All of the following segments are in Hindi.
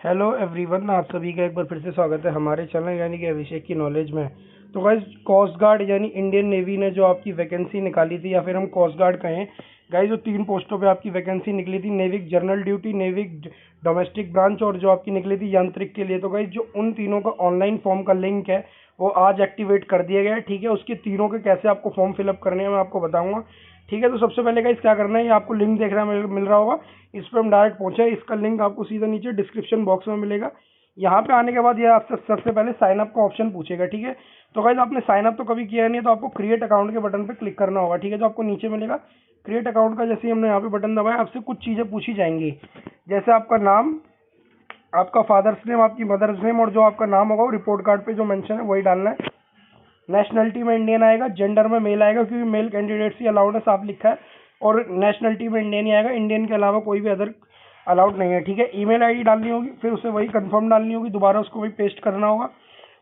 हेलो एवरीवन, आप सभी का एक बार फिर से स्वागत है हमारे चैनल यानी कि अभिषेक की नॉलेज में। तो गाइज, कोस्ट गार्ड यानी इंडियन नेवी ने जो आपकी वैकेंसी निकाली थी, या फिर हम कोस्ट गार्ड कहें गाइज, जो 3 पोस्टों पे आपकी वैकेंसी निकली थी, NavIC general duty, NavIC domestic branch, और जो आपकी निकली थी यांत्रिक के लिए। तो गाइज, जो उन तीनों का ऑनलाइन फॉर्म का लिंक है वो आज एक्टिवेट कर दिया गया है। ठीक है, उसके तीनों के कैसे आपको फॉर्म फिलअप करने हैं मैं आपको बताऊंगा। ठीक है, तो सबसे पहले गाइस क्या करना है, ये आपको लिंक देखना मिल रहा होगा, इस पर हम डायरेक्ट पहुंचे। इसका लिंक आपको सीधा नीचे डिस्क्रिप्शन बॉक्स में मिलेगा। यहाँ पे आने के बाद ये आपसे सबसे पहले साइन अप का ऑप्शन पूछेगा। ठीक है, तो गाइस आपने साइन अप तो कभी किया नहीं है, तो आपको क्रिएट अकाउंट के बटन पे क्लिक करना होगा। ठीक है, जो आपको नीचे मिलेगा क्रिएट अकाउंट का, जैसे ही हमने यहाँ पे बटन दबाया, आपसे कुछ चीज़ें पूछी जाएंगी, जैसे आपका नाम, आपका फादर्स नेम, आपकी मदर्स नेम, और जो आपका नाम होगा वो रिपोर्ट कार्ड पे जो मेंशन है वही डालना है। नेशनलिटी में इंडियन आएगा, जेंडर में मेल आएगा क्योंकि मेल कैंडिडेट्स ही अलाउड है, साफ लिखा है। और नेशनलिटी में इंडियन ही आएगा, इंडियन के अलावा कोई भी अदर अलाउड नहीं है। ठीक है, ईमेल आईडी डालनी होगी, फिर उसे वही कंफर्म डालनी होगी, दोबारा उसको वही पेस्ट करना होगा।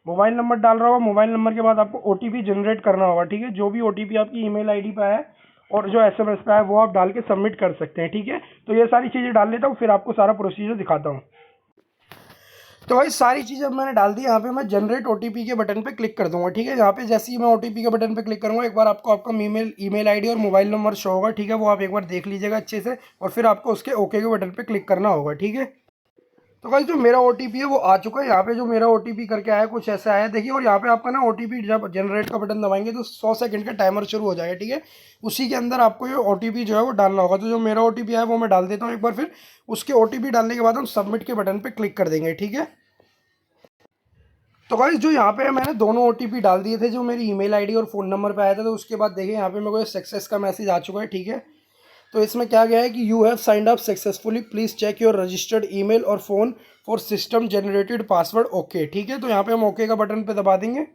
मोबाइल नंबर डाल रहा होगा, मोबाइल नंबर के बाद आपको ओटीपी जनरेट करना होगा। ठीक है, जो भी ओटीपी आपकी ईमेल आईडी पे है और जो एसएमएस पे है वो आप डाल के सबमिट कर सकते हैं। ठीक है, तो ये सारी चीज़ें डाल लेता हूँ, फिर आपको सारा प्रोसीजर दिखाता हूँ। तो भाई सारी चीज़ें अब मैंने डाल दी। यहाँ पे मैं जनरेट ओटीपी के बटन पे क्लिक कर दूंगा। ठीक है, यहाँ पे जैसे ही मैं ओटीपी के बटन पे क्लिक करूंगा, एक बार आपको आपका ईमेल आईडी और मोबाइल नंबर शो होगा। ठीक है, वो आप एक बार देख लीजिएगा अच्छे से, और फिर आपको उसके ओके के बटन पे क्लिक करना होगा। ठीक है, तो भाई जो मेरा ओटीपी है वो आ चुका है। यहाँ पे जो मेरा ओटीपी करके आया कुछ ऐसा आया, देखिए। और यहाँ पे आपका ना ओटीपी जब जनरेट का बटन दबाएंगे तो 100 सेकंड का टाइमर शुरू हो जाएगा। ठीक है, उसी के अंदर आपको ये ओटीपी जो है वो डालना होगा। तो जो मेरा ओटीपी है वो मैं डाल देता हूँ एक बार, फिर उसके ओटीपी डालने के बाद हम सबमिट के बटन पे क्लिक कर देंगे। ठीक है, तो गाइस जो यहाँ पे मैंने दोनों ओटीपी डाल दिए थे, जो मेरी ईमेल आईडी और फ़ोन नंबर पे आया था, तो उसके बाद देखिए यहाँ पे मेरे को सक्सेस का मैसेज आ चुका है। ठीक है, तो इसमें क्या गया है कि you have signed up successfully, please check your registered email और phone for system generated password. Okay, ठीक है, तो यहाँ पे हम ओके का बटन पे दबा देंगे।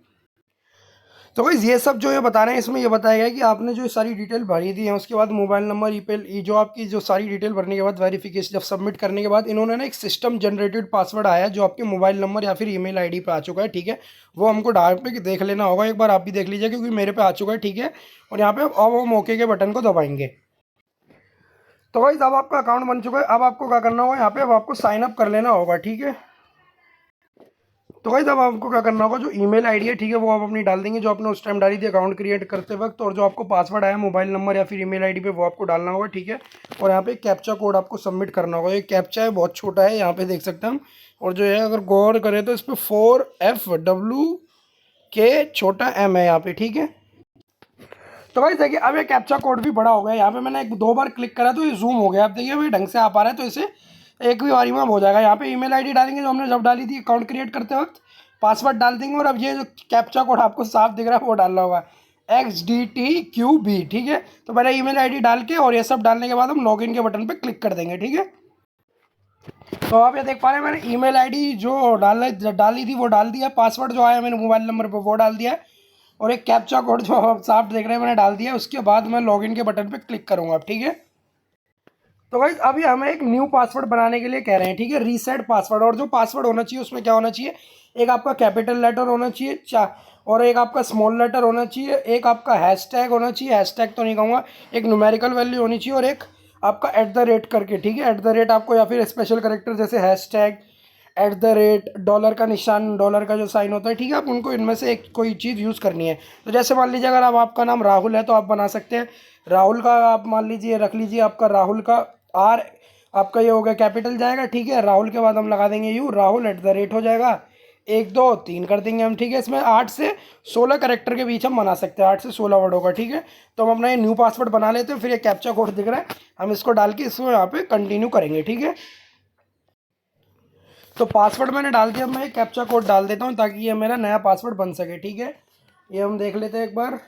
तो गाइस ये सब जो ये बता रहे हैं, इसमें ये बताया गया है कि आपने जो सारी डिटेल भरी दी है, उसके बाद मोबाइल नंबर, ईमेल, जो आपकी जो सारी डिटेल भरने के बाद वेरिफिकेशन जब सबमिट करने के बाद इन्होंने ना एक सिस्टम जनरेटेड पासवर्ड आया है जो आपके मोबाइल नंबर या फिर ईमेल आईडी पे आ चुका है। ठीक है, वो हमको डाल पे देख लेना होगा, एक बार आप भी देख लीजिए क्योंकि मेरे पे आ चुका है। ठीक है, और यहाँ पे अब हम ओके के बटन को दबाएंगे। तो गाइस अब आपका अकाउंट बन चुका है। अब आपको क्या करना होगा, यहाँ पे अब आपको साइन अप कर लेना होगा। ठीक है, तो गाइस अब आपको क्या करना होगा, जो ईमेल आईडी है, ठीक है, वो आप अपनी डाल देंगे जो आपने उस टाइम डाली थी अकाउंट क्रिएट करते वक्त, और जो आपको पासवर्ड आया मोबाइल नंबर या फिर ईमेल आईडी पे वो आपको डालना होगा। ठीक है, और यहाँ पे कैप्चा कोड आपको सबमिट करना होगा। ये कैप्चा है, बहुत छोटा है, यहाँ पे देख सकते हैं हम। और जो है अगर गौर करें तो इस पर 4FWK छोटा M है यहाँ पे। ठीक है, तो भाई देखिए अब ये कैप्चा कोड भी बड़ा हो गया। यहाँ पे मैंने एक दो बार क्लिक करा तो ये जूम हो गया। अब देखिए भाई ढंग से आ पा रहा है, तो इसे एक भी बारी में अब हो जाएगा। यहाँ पे ईमेल आईडी डालेंगे जो हमने जब डाली थी अकाउंट क्रिएट करते वक्त, पासवर्ड डाल देंगे, और अब ये जो कैप्चा कोड आपको साफ दिख रहा है वो डालना होगा, XDTQB। ठीक है, तो पहले ईमेल आईडी डाल के और ये सब डालने के बाद हम लॉगिन के बटन पे क्लिक कर देंगे। ठीक है, तो आप ये देख पा रहे हैं मैंने ईमेल आईडी जो डाली थी वो डाल दिया, पासवर्ड जो आया मैंने मोबाइल नंबर पर वो डाल दिया, और एक कैप्चा कोड जो आप साफ देख रहे हैं मैंने डाल दिया। उसके बाद मैं लॉगिन के बटन पे क्लिक करूंगा। ठीक है, तो गाइस अभी हमें एक न्यू पासवर्ड बनाने के लिए कह रहे हैं। ठीक है, रीसेट पासवर्ड, और जो पासवर्ड होना चाहिए उसमें क्या होना चाहिए, एक आपका कैपिटल लेटर होना चाहिए, और एक आपका स्मॉल लेटर होना चाहिए, एक आपका हैशटैग होना चाहिए, हैशटैग तो नहीं कहूँगा, एक न्यूमेरिकल वैल्यू होनी चाहिए, और एक आपका @ करके। ठीक है, @ आपको, या फिर स्पेशल करेक्टर जैसे हैशटैग, $, का निशान, डॉलर का जो साइन होता है। ठीक है, आप उनको इनमें से एक कोई चीज़ यूज़ करनी है। तो जैसे मान लीजिए अगर आप आपका नाम राहुल है तो आप बना सकते हैं राहुल का, आप मान लीजिए रख लीजिए आपका राहुल का R, आपका ये हो गया कैपिटल जाएगा। ठीक है, राहुल के बाद हम लगा देंगे U, राहुल @ हो जाएगा, 1 2 3 कर देंगे हम। ठीक है, इसमें 8 से 16 करेक्टर के बीच हम बना सकते हैं, 8 से 16 वर्ड होगा। ठीक है, तो हम अपना ये न्यू पासवर्ड बना लेते हैं, फिर ये कैप्चा कोड दिख रहा है, हम इसको डाल के इसमें यहाँ पे कंटिन्यू करेंगे। ठीक है, तो पासवर्ड मैंने डाल दिया, मैं कैप्चा कोड डाल देता हूँ ताकि ये मेरा नया पासवर्ड बन सके। ठीक है, ये हम देख लेते हैं एक बार।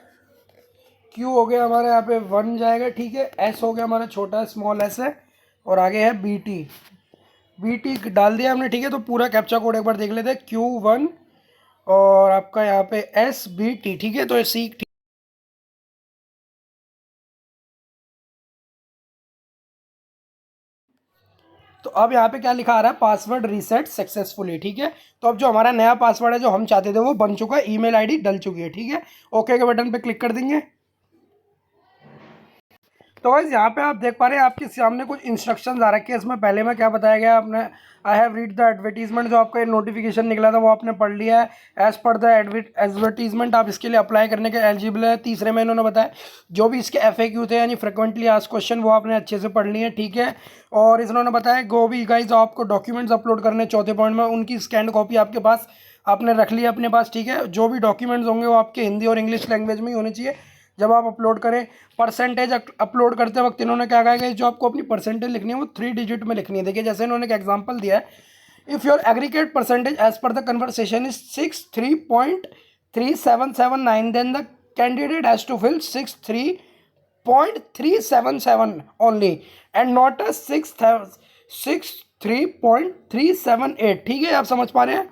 Q हो गया हमारा यहाँ पे 1 जाएगा। ठीक है, S हो गया हमारा छोटा स्मॉल S है, और आगे है BT डाल दिया हमने। ठीक है, तो पूरा कैप्चा कोड एक बार देख लेते हैं, Q1 और आपका यहाँ पे SBT। ठीक है, तो ये सीख। तो अब यहाँ पे क्या लिखा आ रहा है, पासवर्ड रीसेट सक्सेसफुली। ठीक है, तो अब जो हमारा नया पासवर्ड है जो हम चाहते थे वो बन चुका है, ईमेल आईडी डल चुकी है। ठीक है, ओके के बटन पे क्लिक कर देंगे। तो गाइस यहाँ पे आप देख पा रहे हैं आपके सामने कुछ इंस्ट्रक्शंस आ रखे हैं। इसमें पहले में क्या बताया गया आपने, I have read the advertisement, जो आपका नोटिफिकेशन निकला था वो आपने पढ़ लिया है। एज पर द एडवर्टीजमेंट आप इसके लिए अप्लाई करने के एलिजिबल है। तीसरे में इन्होंने बताया जो भी इसके FAQ थे यानी फ्रिक्वेंटली आस्क्ड क्वेश्चन, वो आपने अच्छे से पढ़ लिए हैं, ठीक है। और इन्होंने बताया गो भी गाइज आपको डॉक्यूमेंट्स अपलोड करने, चौथे पॉइंट में उनकी स्कैन कॉपी आपके पास आपने रख लिया अपने पास, ठीक है। जो भी डॉक्यूमेंट्स होंगे वो आपके हिंदी और इंग्लिश लैंग्वेज में ही होने चाहिए जब आप अपलोड करें। परसेंटेज अपलोड करते वक्त इन्होंने क्या कहा है, जो आपको अपनी परसेंटेज लिखनी है वो 3 डिजिट में लिखनी है। देखिए जैसे इन्होंने एक एग्जांपल दिया है, if your aggregate percentage as per the conversation is 63.3779 then the candidate has to fill 63.377 only and not a 63.378, ठीक है। आप समझ पा रहे हैं।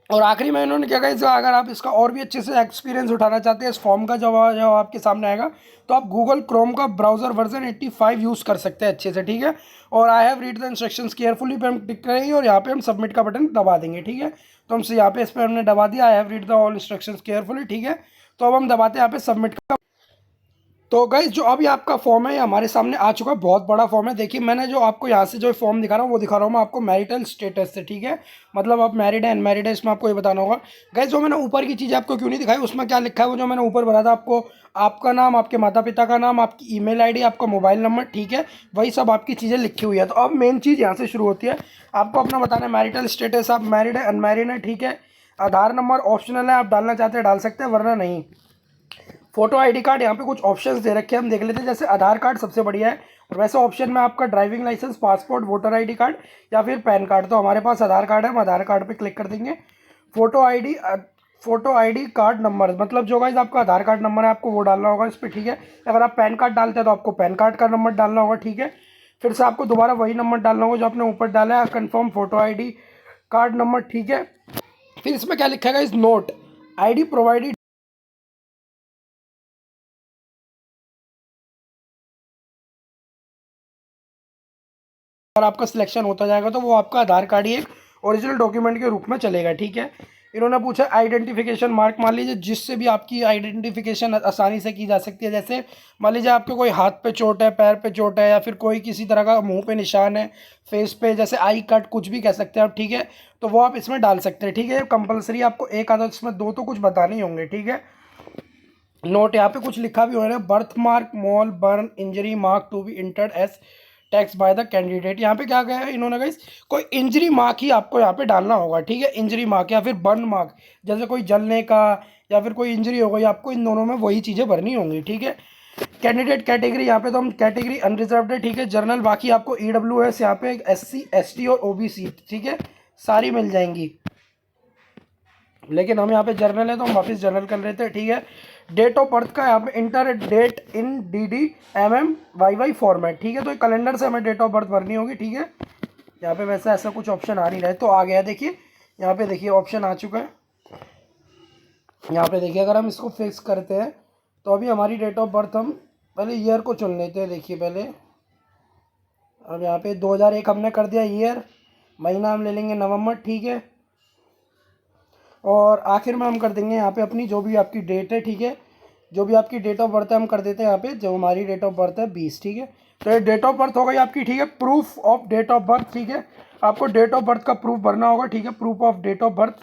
और आखिरी में इन्होंने क्या कहा, अगर आप इसका और भी अच्छे से एक्सपीरियंस उठाना चाहते हैं इस फॉर्म का, जब आपके सामने आएगा तो आप गूगल क्रोम का ब्राउज़र वर्जन 85 यूज़ कर सकते हैं अच्छे से, ठीक है। और I have read the instructions carefully पे हम टिक करेंगे और यहाँ पे हम सबमिट का बटन दबा देंगे, ठीक है। तो हमसे यहाँ पे इस पर हमने दबा दिया, I have read the all instructions carefully, ठीक है। तो अब हम दबाते हैं यहाँ पे सबमिट का। तो गाइज जो अभी आपका फॉर्म है ये हमारे सामने आ चुका है, बहुत बड़ा फॉर्म है। देखिए मैंने जो आपको यहाँ से जो फॉर्म दिखा रहा हूँ वो दिखा रहा हूँ मैं आपको मैरिटल स्टेटस से, ठीक है। मतलब आप मैरिड है अनमैरिड है, इसमें आपको ये बताना होगा। गाइज जो मैंने ऊपर की चीज़ आपको क्यों नहीं दिखाई, उसमें क्या लिखा है वो जो मैंने ऊपर भरा था आपको, आपका नाम, आपके माता पिता का नाम, आपकी email ID, आपका मोबाइल नंबर, ठीक है। वही सब आपकी चीज़ें लिखी हुई है। तो अब मेन चीज़ यहाँ से शुरू होती है, आपको अपना बताना है मैरिटल स्टेटस, आप मैरिड है अनमैरिड है, ठीक है। आधार नंबर ऑप्शनल है, आप डालना चाहते हैं डाल सकते हैं वरना नहीं। फोटो ID कार्ड, यहाँ पे कुछ ऑप्शंस दे रखे हैं हम देख लेते हैं। जैसे आधार कार्ड सबसे बढ़िया है, और वैसे ऑप्शन में आपका driving license, passport, voter ID card या फिर पैन कार्ड। तो हमारे पास आधार कार्ड है, हम आधार कार्ड पे क्लिक कर देंगे। फोटो ID कार्ड नंबर, मतलब जो गाइस आपका आधार कार्ड नंबर है आपको वो डालना होगा इस पर, ठीक है। अगर आप पैन कार्ड डालते हैं तो आपको पैन कार्ड का नंबर डालना होगा, ठीक है। फिर से आपको दोबारा वही नंबर डालना होगा जो आपने ऊपर डाला है, confirm photo ID card number, ठीक है। फिर इसमें क्या लिखा है इस नोट ID प्रोवाइडेड, अगर आपका सिलेक्शन होता जाएगा तो वो आपका आधार कार्ड ही एक ओरिजिनल डॉक्यूमेंट के रूप में चलेगा, ठीक है। इन्होंने पूछा आइडेंटिफिकेशन मार्क, मान लीजिए जिससे भी आपकी आइडेंटिफिकेशन आसानी से की जा सकती है। जैसे मान लीजिए आपके कोई हाथ पे चोट है, पैर पे चोट है, या फिर कोई किसी तरह का मुंह पे निशान है, फेस पे, जैसे आई कट, कुछ भी कह सकते हैं आप, ठीक है। तो वो आप इसमें डाल सकते हैं, ठीक है। कंपलसरी आपको एक आधा, इसमें 2 तो कुछ बताने ही होंगे, ठीक है। नोट यहाँ पे कुछ लिखा भी हो रहा है, birth mark, mole, burn, injury mark to be entered as text by the candidate. यहाँ पे क्या गया है इन्होंने गाइस, कोई इंजरी मार्क ही आपको यहाँ पे डालना होगा, ठीक है। इंजरी मार्क या फिर बर्न मार्क, जैसे कोई जलने का या फिर कोई इंजरी हो गई, आपको इन दोनों में वही चीज़ें भरनी होंगी, ठीक है। कैंडिडेट कैटेगरी, यहाँ पे तो हम कैटेगरी अनरिजर्व्ड है, ठीक है। जर्नल, बाकी आपको EWS, यहाँ पे SC ST और OBC, ठीक है, सारी मिल जाएंगी। लेकिन हम यहाँ पे जर्नल है तो हम वापस जर्नल कर लेते हैं, ठीक है। डेट ऑफ बर्थ का यहाँ पे इंटर डेट इन DD MM YY फॉर्मेट, ठीक है। तो कैलेंडर से हमें डेट ऑफ बर्थ भरनी होगी, ठीक है। यहाँ पे वैसे ऐसा कुछ ऑप्शन आ नहीं रहा है, तो आ गया, देखिए यहाँ पे देखिए ऑप्शन आ चुका है। यहाँ पे देखिए अगर हम इसको फिक्स करते हैं तो अभी हमारी डेट ऑफ बर्थ, हम पहले ईयर को चुन लेते हैं। देखिए पहले अब यहाँ पे 2001 हमने कर दिया ईयर, महीना हम ले लेंगे नवंबर, ठीक है। और आखिर में हम कर देंगे यहाँ पे अपनी जो भी आपकी डेट है, ठीक है, जो भी आपकी डेट ऑफ बर्थ है हम कर देते हैं यहाँ पे, जो हमारी डेट ऑफ बर्थ है 20, ठीक है। तो ये डेट ऑफ बर्थ हो गई आपकी, ठीक है। Proof of date of birth, ठीक है, आपको डेट ऑफ बर्थ का प्रूफ भरना होगा, ठीक है, proof of date of birth.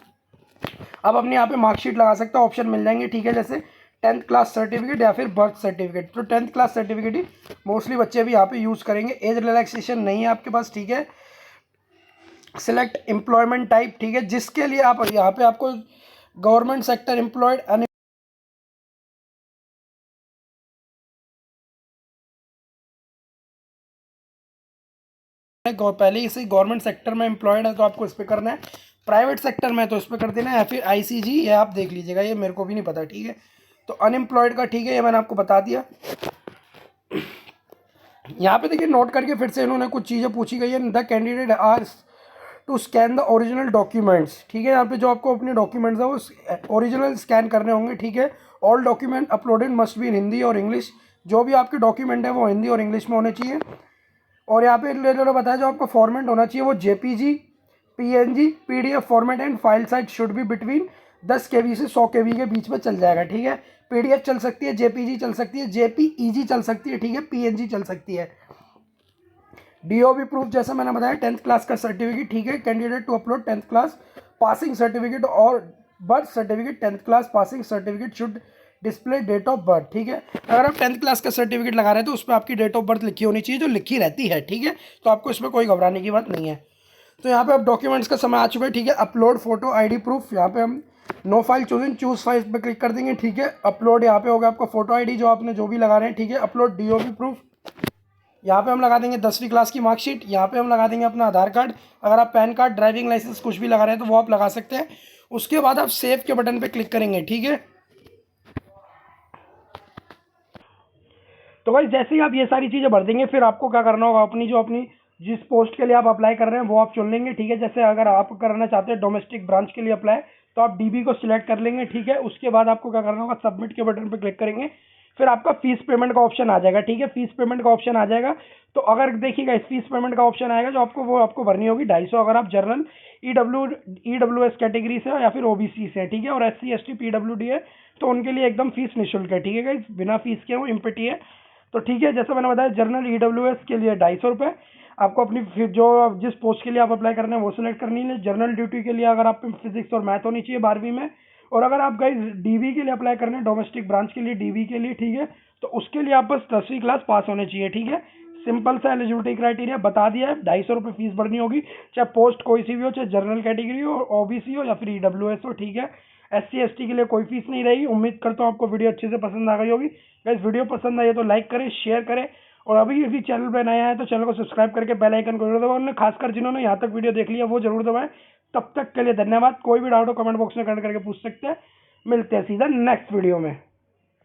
अब अपने यहाँ पे मार्कशीट लगा सकते हो, ऑप्शन मिल जाएंगे, ठीक है, जैसे 10th क्लास सर्टिफिकेट या फिर बर्थ सर्टिफिकेट। तो 10th क्लास सर्टिफिकेट ही मोस्टली बच्चे भी यहाँ पे यूज़ करेंगे। एज रिलैक्सेशन नहीं है आपके पास, ठीक है। सिलेक्ट एम्प्लॉयमेंट टाइप, ठीक है, जिसके लिए आप यहाँ पे आपको गवर्नमेंट सेक्टर एम्प्लॉयड, पहले ही से गवर्नमेंट सेक्टर में एम्प्लॉयड है तो आपको इस पर करना है, प्राइवेट सेक्टर में तो इस पर कर देना है, या फिर ICG, ये आप देख लीजिएगा, ये मेरे को भी नहीं पता, ठीक है। तो अनएम्प्लॉयड का, ठीक है, ये मैंने आपको बता दिया। यहाँ पे देखिए नोट करके फिर से इन्होंने कुछ चीज़ें पूछी गई है। The candidate are to scan the original documents, ठीक है। यहाँ पे जो आपको अपने डॉक्यूमेंट्स है वो ओरिजिनल स्कैन करने होंगे, ठीक है। All document uploaded must be in Hindi और इंग्लिश, जो भी आपके डॉक्यूमेंट है वो हिंदी और इंग्लिश में होने चाहिए। और यहाँ पे इन्होंने बताया जो आपका फॉर्मेट होना चाहिए वो JPG, PNG, PDF format and file size should be between 10 KB से 100 KB के बीच में चल जाएगा, ठीक है। PDF चल सकती है, JPG चल सकती है, JPEG चल सकती है, ठीक है, PNG चल सकती है। DOB प्रूफ जैसा मैंने बताया 10th क्लास का सर्टिफिकेट, ठीक है, candidate to upload 10th class passing certificate और birth certificate. 10th class passing certificate should display date of birth, ठीक है। अगर आप 10th क्लास का सर्टिफिकेट लगा रहे हैं तो उसमें आपकी डेट ऑफ बर्थ लिखी होनी चाहिए, जो लिखी रहती है, ठीक है, तो आपको इसमें कोई घबराने की बात नहीं है। तो यहाँ पे अब डॉक्यूमेंट्स का समय आ चुका है, ठीक है। अपलोड फोटो ID प्रूफ, यहाँ पे हम no file choosing choose file पे क्लिक कर देंगे, ठीक है। अपलोड यहाँ पे होगा आपका फोटो ID जो आपने जो भी लगा रहे हैं, ठीक है। अपलोड DOB प्रूफ, यहाँ पे हम लगा देंगे 10वीं क्लास की मार्कशीट। यहाँ पे हम लगा देंगे अपना आधार कार्ड। अगर आप पैन कार्ड, ड्राइविंग लाइसेंस कुछ भी लगा रहे हैं तो वो आप लगा सकते हैं। उसके बाद आप सेव के बटन पे क्लिक करेंगे, ठीक है। तो भाई जैसे ही आप ये सारी चीज़ें भर देंगे, फिर आपको क्या करना होगा, अपनी जिस पोस्ट के लिए आप अप्लाई कर रहे हैं वो आप चुन लेंगे, ठीक है। जैसे अगर आप करना चाहते हैं डोमेस्टिक ब्रांच के लिए अप्लाई, तो आप DB को सिलेक्ट कर लेंगे, ठीक है। उसके बाद आपको क्या करना होगा, सबमिट के बटन पर क्लिक करेंगे, फिर आपका फीस पेमेंट का ऑप्शन आ जाएगा, ठीक है। फीस पेमेंट का ऑप्शन आ जाएगा, तो अगर देखिएगा इस फीस पेमेंट का ऑप्शन आएगा जो आपको, वो आपको भरनी होगी 250। अगर आप जनरल EWS कैटेगरी से हो या फिर OBC से, ठीक है, और SC ST PWD है तो उनके लिए एकदम फीस निःशुल्क है, ठीक है गाइस, बिना फीस के वो इम्पिटी है। तो ठीक है, जैसे मैंने बताया जनरल EWS के लिए 250 रुपये। आपको अपनी जो जिस पोस्ट के लिए आप अप्लाई करना है वो सिलेक्ट करनी है। जनरल ड्यूटी के लिए अगर आप फिजिक्स और मैथ होनी चाहिए 12वीं में, और अगर आप गाइस DB के लिए अप्लाई करना है, डोमेस्टिक ब्रांच के लिए DB के लिए, ठीक है, तो उसके लिए आप बस 10वीं क्लास पास होने चाहिए, ठीक है। सिंपल सा एलिजिबिलिटी क्राइटेरिया बता दिया है। 250 रुपये फीस भरनी होगी, चाहे पोस्ट कोई सी भी हो, चाहे जनरल कैटेगरी हो, OBC हो या फिर EWS हो, ठीक है। SC ST के लिए कोई फीस नहीं रहेगी। उम्मीद करता हूँ आपको वीडियो अच्छे से पसंद आ गई होगी। गाइस वीडियो पसंद आई तो लाइक करें, शेयर करें, और अभी यदि चैनल पर नया है तो चैनल को सब्सक्राइब करके बेल आइकन को जरूर दबाएं। खासकर जिन्होंने यहाँ तक वीडियो देख लिया वो जरूर दबाएं। तब तक के लिए धन्यवाद। कोई भी डाउट हो कमेंट बॉक्स में कमेंट करके पूछ सकते हैं। मिलते हैं सीधा नेक्स्ट वीडियो में।